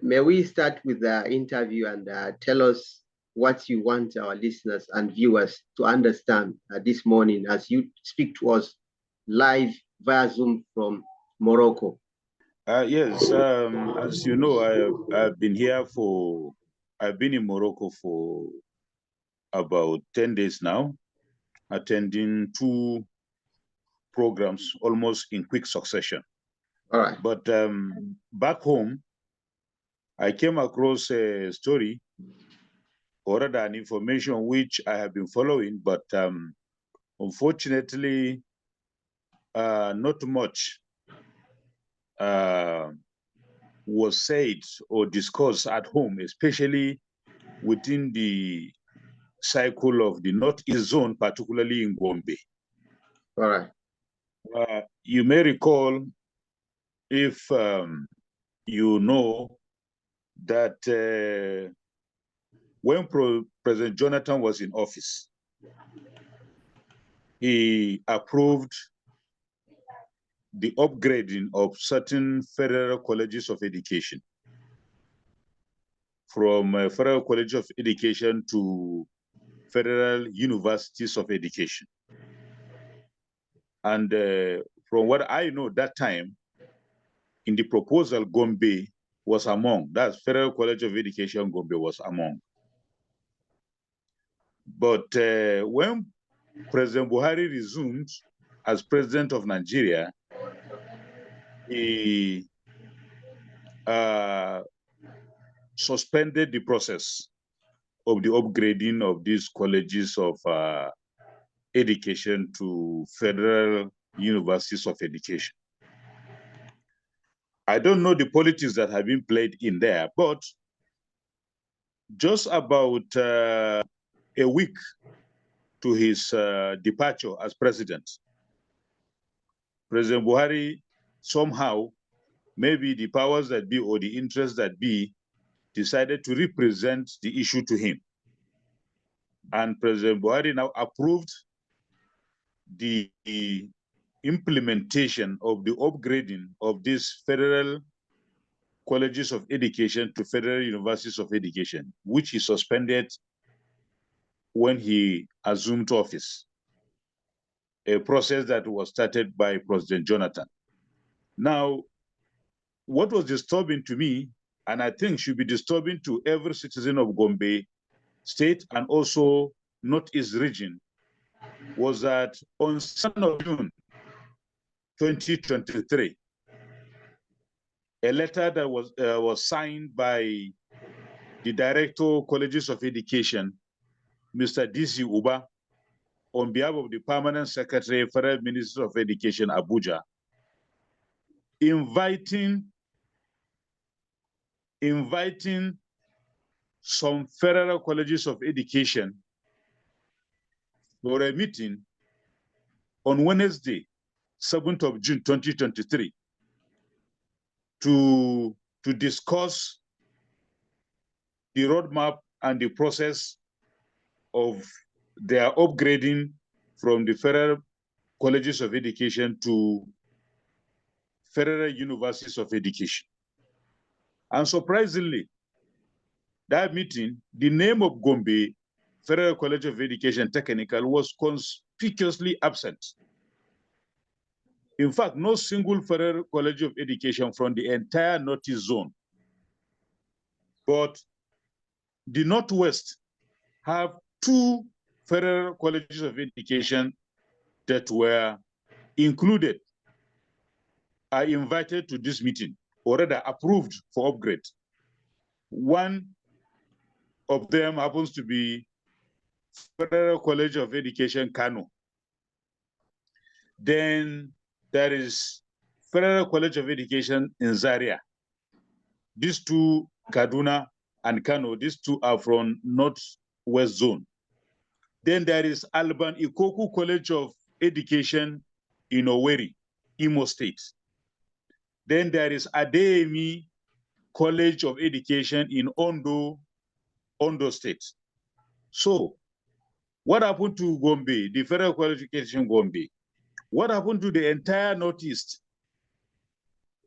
may we start with the interview and tell us what you want our listeners and viewers to understand this morning as you speak to us live via Zoom from Morocco? Yes, as you know, I've been in Morocco for about 10 days now, attending 2 programs almost in quick succession. All right. But back home, I came across a story or rather an information which I have been following, but unfortunately, not much was said or discussed at home, especially within the cycle of the Northeast zone, particularly in Gombe. All right. You may recall, if you know, that when President Jonathan was in office, he approved the upgrading of certain federal colleges of education from Federal College of Education to Federal Universities of Education. And from what I know that time, in the proposal, Gombe was among, that's Federal College of Education, Gombe was among. But when President Buhari resumed as president of Nigeria, he suspended the process of the upgrading of these colleges of education to Federal Universities of Education. I don't know the politics that have been played in there, but just about a week to his departure as president, President Buhari somehow, maybe the powers that be or the interests that be, decided to represent the issue to him. And President Buhari now approved the implementation of the upgrading of these federal colleges of education to Federal Universities of Education, which he suspended when he assumed office, a process that was started by President Jonathan. Now, what was disturbing to me, and I think should be disturbing to every citizen of Gombe State and also Northeast region, was that on 7th of June 2023, a letter that was signed by the Director of Colleges of Education, Mr. DC Uba, on behalf of the Permanent Secretary, Federal Ministry of Education, Abuja, inviting some federal colleges of education for a meeting on Wednesday, 7th of June 2023, to discuss the roadmap and the process of their upgrading from the Federal Colleges of Education to Federal Universities of Education. And surprisingly, that meeting, the name of Gombe Federal College of Education Technical was conspicuously absent. In fact, no single Federal College of Education from the entire Northeast zone. But the Northwest have 2 Federal Colleges of Education that were included, are invited to this meeting, or rather approved for upgrade. One of them happens to be Federal College of Education, Kano. Then there is Federal College of Education in Zaria. These 2, Kaduna and Kano, these 2 are from Northwest Zone. Then there is Alban Ikoku College of Education in Owerri, Imo State. Then there is Adeyemi College of Education in Ondo State. So what happened to Gombe, the Federal College of Education Gombe? What happened to the entire Northeast?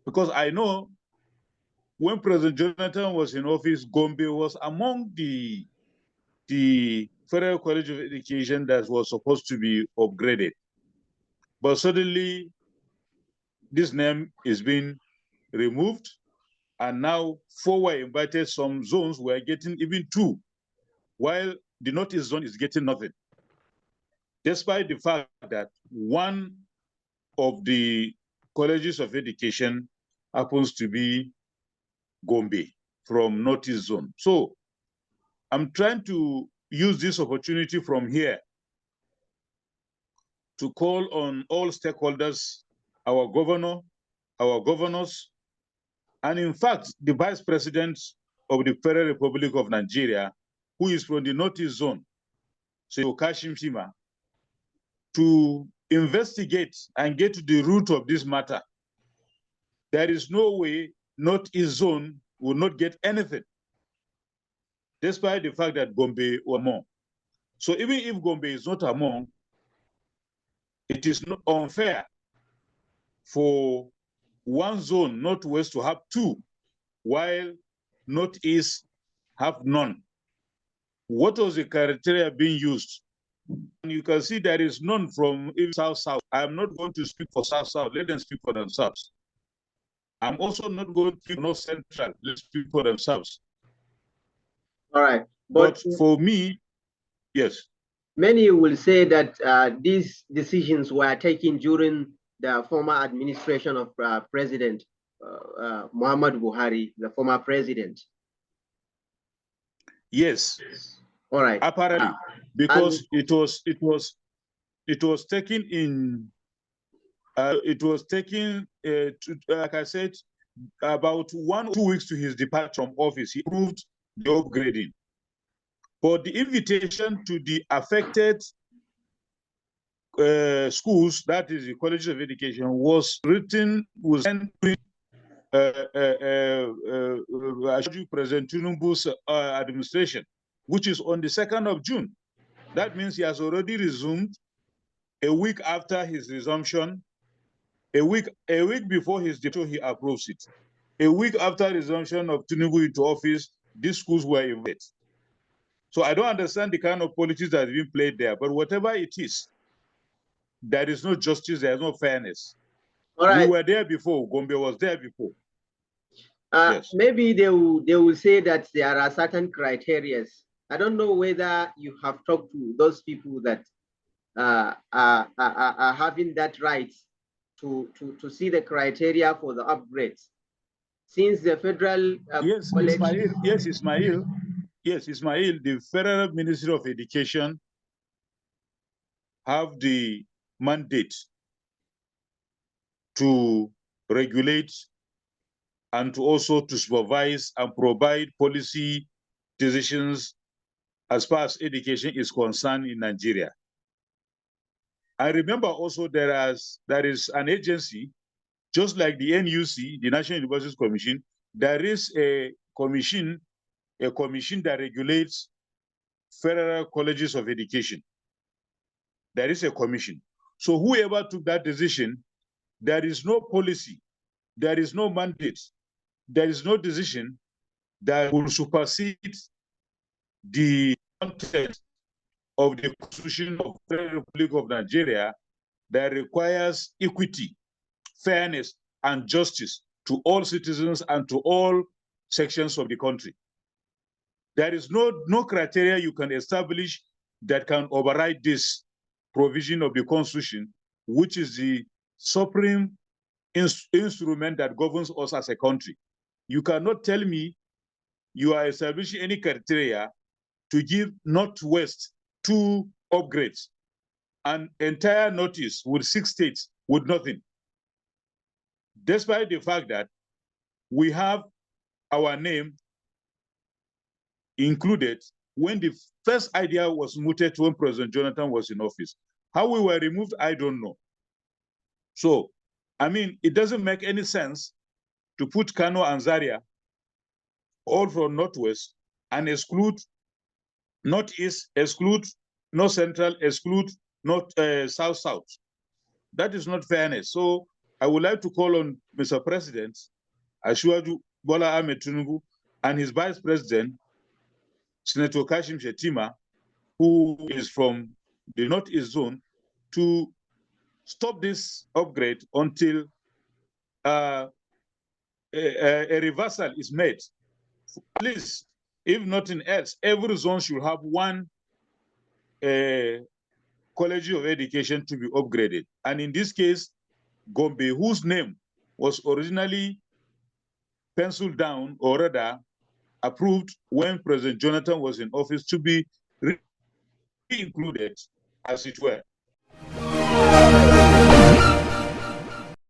Because I know when President Jonathan was in office, Gombe was among the Federal College of Education that was supposed to be upgraded. But suddenly, this name is being removed, and now 4 were invited. Some zones were getting even 2, while the Northeast zone is getting nothing, despite the fact that one of the colleges of education happens to be Gombe from Northeast zone. So I'm trying to use this opportunity from here to call on all stakeholders, our governor, our governors, and in fact, the Vice President of the Federal Republic of Nigeria, who is from the Northeast zone, so Kashim Shima, to investigate and get to the root of this matter. There is no way Northeast zone will not get anything, despite the fact that Gombe were among. So even if Gombe is not among, it is not unfair for one zone, Northwest, to have 2, while Northeast have none. What was the criteria being used? And you can see there is none from South-South. I'm not going to speak for South-South. Let them speak for themselves. I'm also not going to speak for North-Central. Let's speak for themselves. All right. But for me, yes. Many will say that these decisions were taken during the former administration of President Muhammad Buhari, the former president. Yes. All right. Apparently, because it was taken in. It was taken, like I said, about 1 or 2 weeks to his departure from office. He approved the upgrading. But the invitation to the affected schools, that is the colleges of education, was sent to President Tinubu's administration, which is on the 2nd of June. That means he has already resumed a week after his resumption. A week before his departure, he approves it. A week after resumption of Tinubu into office, these schools were invited. So I don't understand the kind of politics that is being played there, but whatever it is, there is no justice, there is no fairness. All right. We were there before, Gombe was there before. Yes. Maybe they will say that there are certain criteria. I don't know whether you have talked to those people that are having that right to see the criteria for the upgrades. Since the federal yes, Ismail, the Federal Ministry of Education have the mandate to regulate and to also to supervise and provide policy decisions as far as education is concerned in Nigeria. I remember also there is an agency, just like the NUC, the National Universities Commission, there is a commission that regulates federal colleges of education. There is a commission. So whoever took that decision, there is no policy, there is no mandate, there is no decision that will supersede the content of the Constitution of the Federal Republic of Nigeria that requires equity, fairness, and justice to all citizens and to all sections of the country. There is no criteria you can establish that can override this provision of the Constitution, which is the supreme instrument that governs us as a country. You cannot tell me you are establishing any criteria to give Northwest 2 upgrades, an entire notice with 6 states with nothing. Despite the fact that we have our name included when the first idea was mooted when President Jonathan was in office. How we were removed, I don't know. So, I mean, it doesn't make any sense to put Kano and Zaria all from Northwest and exclude Northeast, exclude North Central, exclude North South-South. That is not fairness. So I would like to call on Mr. President Ashwaju Bola Ahmed Tinubu and his vice president, Senator Kashim Shettima, who is from the Northeast Zone, to stop this upgrade until a reversal is made. Please, if nothing else, every zone should have one College of Education to be upgraded. And in this case, Gombe, whose name was originally penciled down, or rather approved when President Jonathan was in office, to be included, as it were.